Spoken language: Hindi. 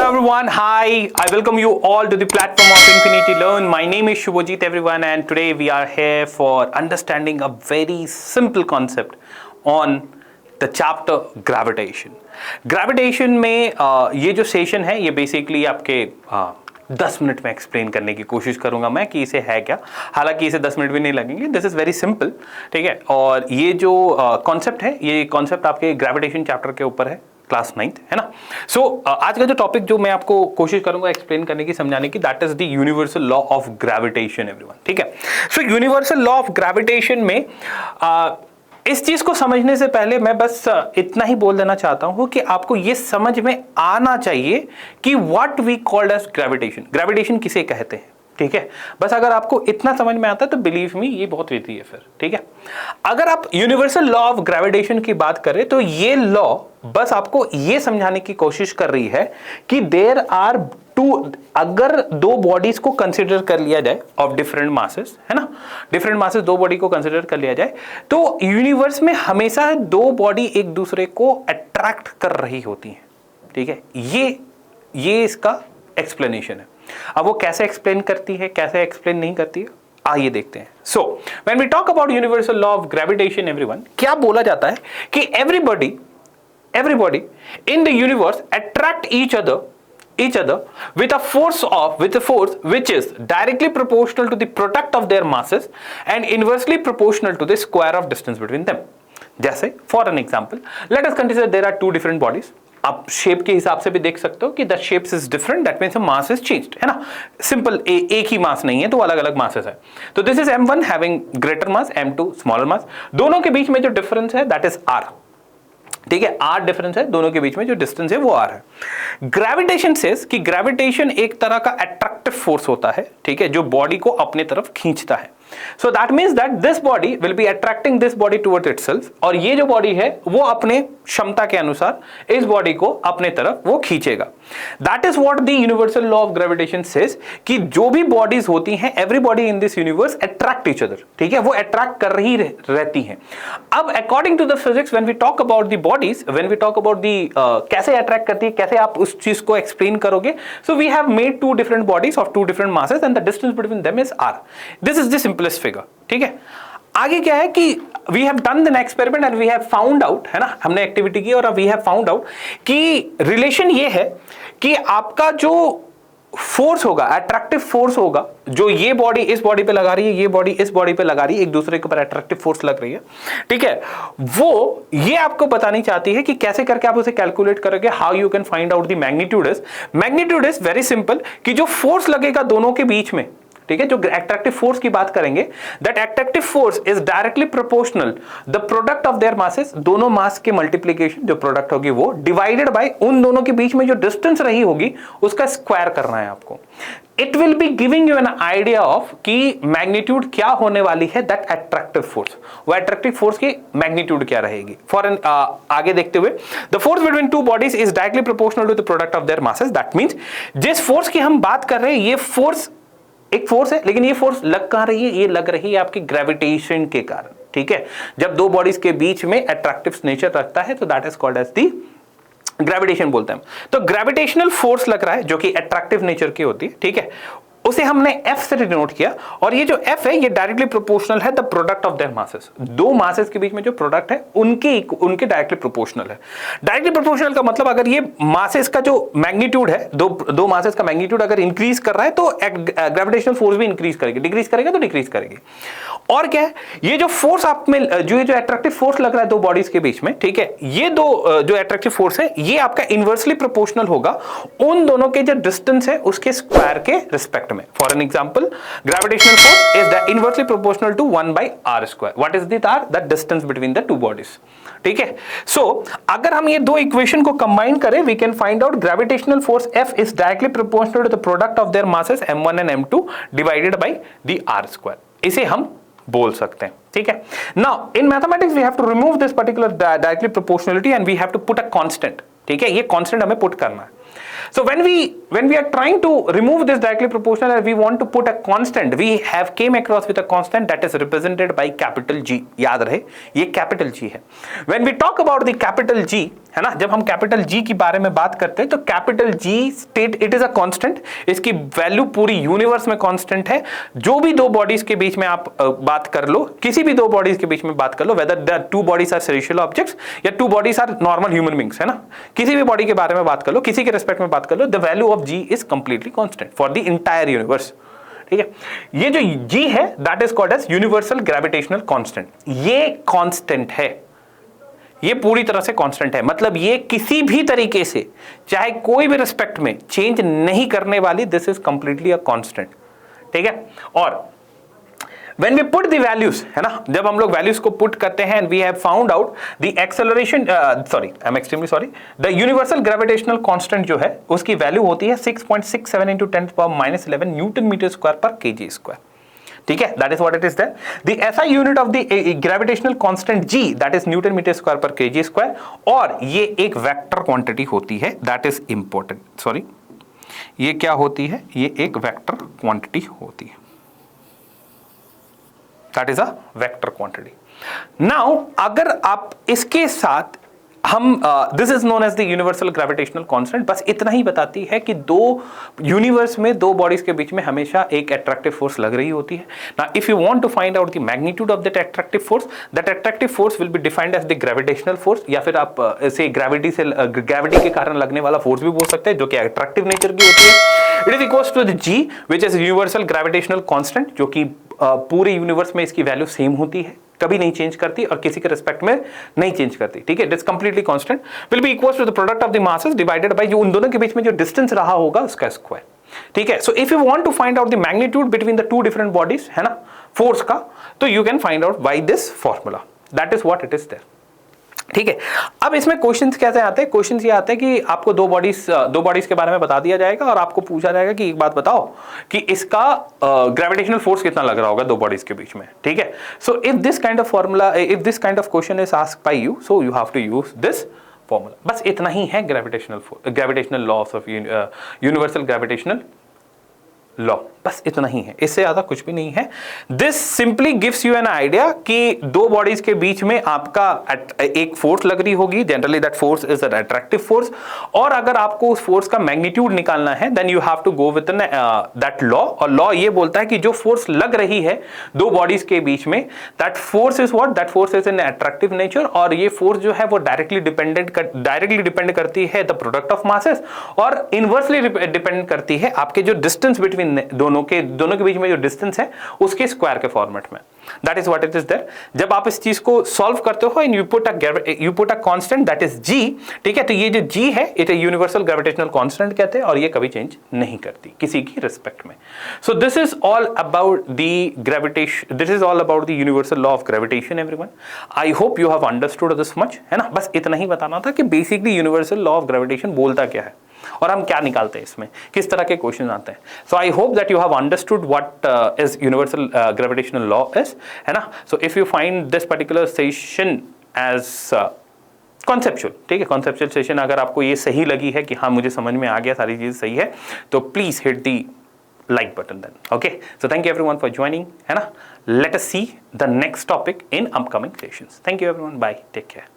everyone, hi, I welcome you all to the platform of Infinity Learn. My name is Shubhajit everyone, and today we are here for understanding a very simple concept on the chapter gravitation. Gravitation में ये जो सेशन है ये बेसिकली आपके 10 मिनट में एक्सप्लेन करने की कोशिश करूंगा मैं कि इसे है क्या। हालांकि इसे 10 मिनट भी नहीं लगेंगे, दिस इज वेरी सिंपल, ठीक है। और ये जो कॉन्सेप्ट है, ये कॉन्सेप्ट आपके ग्रेविटेशन चैप्टर के ऊपर है, क्लास 9th, है ना। सो आज का जो टॉपिक जो मैं आपको कोशिश करूंगा एक्सप्लेन करने की, समझाने की, that is the universal law of gravitation everyone, ठीक है। So universal law of gravitation में इस चीज को समझने से पहले मैं बस इतना ही बोल देना चाहता हूं कि आपको ये समझ में आना चाहिए कि what we called as gravitation, gravitation किसे कहते हैं, ठीक है। बस अगर आपको इतना समझ में आता है तो बिलीव मी ये बहुत ईजी है फिर, ठीक है। अगर आप यूनिवर्सल लॉ ऑफ ग्रेविटेशन की बात करें तो ये लॉ बस आपको ये समझाने की कोशिश कर रही है कि देयर आर टू, अगर दो बॉडीज को कंसिडर कर लिया जाए ऑफ डिफरेंट मासेस, है ना, डिफरेंट मासेस दो बॉडी को कंसिडर कर लिया जाए तो यूनिवर्स में हमेशा दो बॉडी एक दूसरे को अट्रैक्ट कर रही होती हैं, ठीक है। ये इसका एक्सप्लेनेशन है। अब वो कैसे एक्सप्लेन करती है, कैसे एक्सप्लेन नहीं करती है, आइए देखते हैं। So when we talk about universal law of gravitation everyone, क्या बोला जाता है कि everybody in the universe attract each other with a force which is directly proportional to the product of their masses and inversely proportional to the square of distance between them. जैसे for an example, let us consider there are two different bodies. आप शेप के हिसाब से भी देख सकते हो कि the shapes is different, that means mass is changed, है ना। सिंपल एक ही मास नहीं है, तो अलग अलग मासेस है। तो this is m1 having greater mass, m2 smaller mass. दोनों के बीच में जो डिफरेंस है दैट इज r, ठीक है। r डिफरेंस है, दोनों के बीच में जो डिस्टेंस है वो r है। ग्रेविटेशन सेज कि ग्रेविटेशन एक तरह का अट्रैक्टिव फोर्स होता है, ठीक है, जो बॉडी को अपने तरफ खींचता है। So that means that this body will be attracting this body towards itself, और ये जो बॉडी है वो अपने क्षमता के अनुसार इस बॉडी को अपने तरफ वो खींचेगा। That is what the universal law of gravitation says कि जो भी बॉडीज होती हैं, everybody in this universe attract each other, ठीक है, वो अट्रैक्ट कर रही रहती हैं। अब according to the physics, when we talk about the bodies, when we talk about the कैसे अट्रैक्ट करती है, कैसे आप उस चीज को एक्सप्लेन करोगे, so we have made two different bodies of two different masses and the distance between them is r. This is the simplest figure, ठीक है। आगे क्या है कि we have done the experiment and we have found out, है ना, हमने एक्टिविटी की और वी हैव फाउंड आउट कि रिलेशन ये है कि आपका जो फोर्स होगा, अट्रैक्टिव फोर्स होगा, जो ये बॉडी इस बॉडी पे लगा रही है, ये बॉडी इस बॉडी पे लगा रही है, एक दूसरे के ऊपर अट्रैक्टिव फोर्स लग रही है, ठीक है, वो ये आपको बतानी चाहती है कि कैसे करके आप उसे कैलकुलेट करोगे, how you can find out the magnitude is very simple कि जो फोर्स लगेगा दोनों के बीच में, ठीक है, जो अट्रैक्टिव फोर्स की बात करेंगे, that attractive force is directly proportional the product of their masses, दोनों मास के मल्टीप्लिकेशन जो प्रोडक्ट होगी वो डिवाइडेड बाय उन दोनों के बीच में जो डिस्टेंस रही होगी उसका स्क्वायर करना है आपको। It will be giving you an idea of कि मैग्नीट्यूड क्या होने वाली है, दैट अट्रैक्टिव फोर्स, वो अट्रैक्टिव फोर्स की मैग्नीट्यूड क्या रहेगी। फॉर एन आगे देखते हुए, the force between two bodies is directly proportional to the product of their masses, that means जिस फोर्स की हम बात कर रहे हैं ये फोर्स एक फोर्स है, लेकिन ये फोर्स लग कहां रही है, ये लग रही है आपकी ग्रेविटेशन के कारण, ठीक है। जब दो बॉडीज के बीच में अट्रैक्टिव नेचर रखता है तो that is called as the gravitation बोलते हैं। तो ग्रेविटेशनल फोर्स लग रहा है जो कि अट्रैक्टिव नेचर की होती है, ठीक है, उसे हमने F से डिनोट किया, और ये जो F है ये डायरेक्टली प्रोपोर्शनल है the product of their masses, दो मासेस के बीच में जो प्रोडक्ट है उनके डायरेक्टली प्रोपोर्शनल है। डायरेक्टली प्रोपोर्शनल का मतलब अगर ये मासेस का जो मैग्नीट्यूड है, दो मासेस का मैग्नीट्यूड अगर इंक्रीज कर रहा है तो ग्रेविटेशनल फोर्स भी इंक्रीज करेगी, डिक्रीज करेगा तो डिक्रीज करेगी। और क्या है, ये जो फोर्स आप में जो अट्रैक्टिव फोर्स लग रहा है दो बॉडीज के बीच में, ठीक है, ये दो जो अट्रैक्टिव फोर्स है ये आपका इनवर्सली प्रोपोर्शनल होगा उन दोनों के जो डिस्टेंस है उसके स्क्वायर के रिस्पेक्ट में। For an example, gravitational force is inversely proportional to 1 by r square. What is the r? The distance between the two bodies. ठीक है। So अगर हम ये दो इक्वेशन को कंबाइन करें, we can find out gravitational force F is directly proportional to the product of their masses m1 and m2 divided by the r square. इसे हम बोल सकते हैं, ठीक है। Now in mathematics we have to remove this particular directly proportionality and we have to put a constant, ठीक है, ये constant हमें पुट करना है। So when we are trying to remove this directly proportional and we want to put a constant, we have came across with a constant that is represented by capital G. याद रहे ये capital G है. When we talk about the capital G, है ना, जब हम capital G की बारे में बात करते हैं तो capital G state it is a constant. इसकी वैल्यू पूरी यूनिवर्स में कांस्टेंट है. जो भी दो बॉडीज के बीच में आप बात कर लो, किसी भी दो बॉडीज के बीच में बात कर लो, whether the two bodies are celestial objects या two bodies are normal human beings, है ना, किसी भी बॉडी के बारे में बात कर लो, किसी के रिस्पेक्ट में बात कर लो, the value of G is completely constant for the entire universe. ठीक है, ये जो G है that is called as universal gravitational constant. ये कांस्टेंट है, ये पूरी तरह से कांस्टेंट है, मतलब ये किसी भी तरीके से चाहे कोई भी रिस्पेक्ट में चेंज नहीं करने वाली. This is completely a constant. ठीक है, और when we put the values, है ना, जब हम लोग वैल्यूज को पुट करते हैं and we have found out the acceleration, I'm extremely sorry, the universal gravitational constant जो है उसकी वैल्यू होती है 6.67 into 10 to the power minus 11 newton metre square per kg square. ठीक है, that is what it is there. The SI unit of the gravitational constant G, that is newton metre square per kg square, और ये एक वेक्टर क्वांटिटी होती है. that is important, sorry, ये क्या होती है, ये एक वेक्टर क्वांटिटी होती है. That is a vector quantity. Now, अगर आप इसके साथ हम this is known as the universal gravitational constant, बस इतना ही बताती है कि दो यूनिवर्स में दो बॉडीज के बीच में हमेशा एक अट्रैक्टिव फोर्स लग रही होती है. ना if you want to find out the magnitude of that attractive force will be defined as the gravitational force, या फिर आप इसे ग्रेविटी के कारण लगने वाला फोर्स भी बोल सकते हैं जो कि अट्रैक्टिव नेचर की होती है. It is equals to the G which is universal gravitational constant, जो कि पूरे यूनिवर्स में इसकी वैल्यू सेम होती है, कभी नहीं चेंज करती और किसी के रिस्पेक्ट में नहीं चेंज करती. ठीक है, it is completely constant. Will be equals to the product of the masses divided by जो उन दोनों के बीच में जो डिस्टेंस रहा होगा उसका स्क्वायर. ठीक है, so if you want to find out the magnitude between the two different bodies, है ना, फोर्स का, तो you can find out by this formula. That is what it is there. ठीक है, अब इसमें क्वेश्चंस कैसे आते हैं? क्वेश्चंस ये आते हैं कि आपको दो बॉडीज के बारे में बता दिया जाएगा और आपको पूछा जाएगा कि एक बात बताओ कि इसका ग्रेविटेशनल फोर्स कितना लग रहा होगा दो बॉडीज के बीच में. ठीक है, so if this kind of formula, if this kind of question is asked by you, so you have to use this formula. बस इतना ही है gravitational laws of universal gravitational law, बस इतना ही है, इससे ज्यादा कुछ भी नहीं है. This simply gives you an idea कि दो बॉडीज के बीच में आपका एक फोर्स लग रही होगी, generally that force is an attractive force, और अगर आपको उस फोर्स का मैग्नीट्यूड निकालना है then you have to go with that law. और लॉ ये बोलता है कि जो फोर्स लग रही है दो बॉडीज के बीच में, that force is what, that force is an attractive nature, और ये फोर्स जो है वो डायरेक्टली डिपेंड करती है द प्रोडक्ट ऑफ मासेस, और इनवर्सली डिपेंड करती है आपके जो डिस्टेंस बिटवीन दोनों के बीच में जो डिस्टेंस है उसके स्क्वायर के फॉर्मेट में. That is what it is there. जब आप इस चीज को सॉल्व करते हो and you put a constant that is G, ठीक है, तो ये जो G है इट यूनिवर्सल ग्रेविटेशनल कांस्टेंट कहते हैं और ये कभी चेंज नहीं करती किसी की रिस्पेक्ट में. So this is all about the gravitation, this is all about the universal law of gravitation everyone. I hope you have understood this much, है ना. बस इतना ही बताना था कि basically universal law of gravitation बोलता क्या है और हम क्या निकालते हैं इसमें, किस तरह के क्वेश्चन आते हैं. So I hope that you have understood what is universal gravitational law is, है ना. So if you find this particular session as conceptual, ठीक है, कॉन्सेप्चुअल सेशन अगर आपको ये सही लगी है कि हाँ मुझे समझ में आ गया, सारी चीज सही है, तो please hit the like button then. Okay, so thank you everyone for joining, है ना. Let us see the next topic in upcoming sessions. Thank you everyone, bye, take care.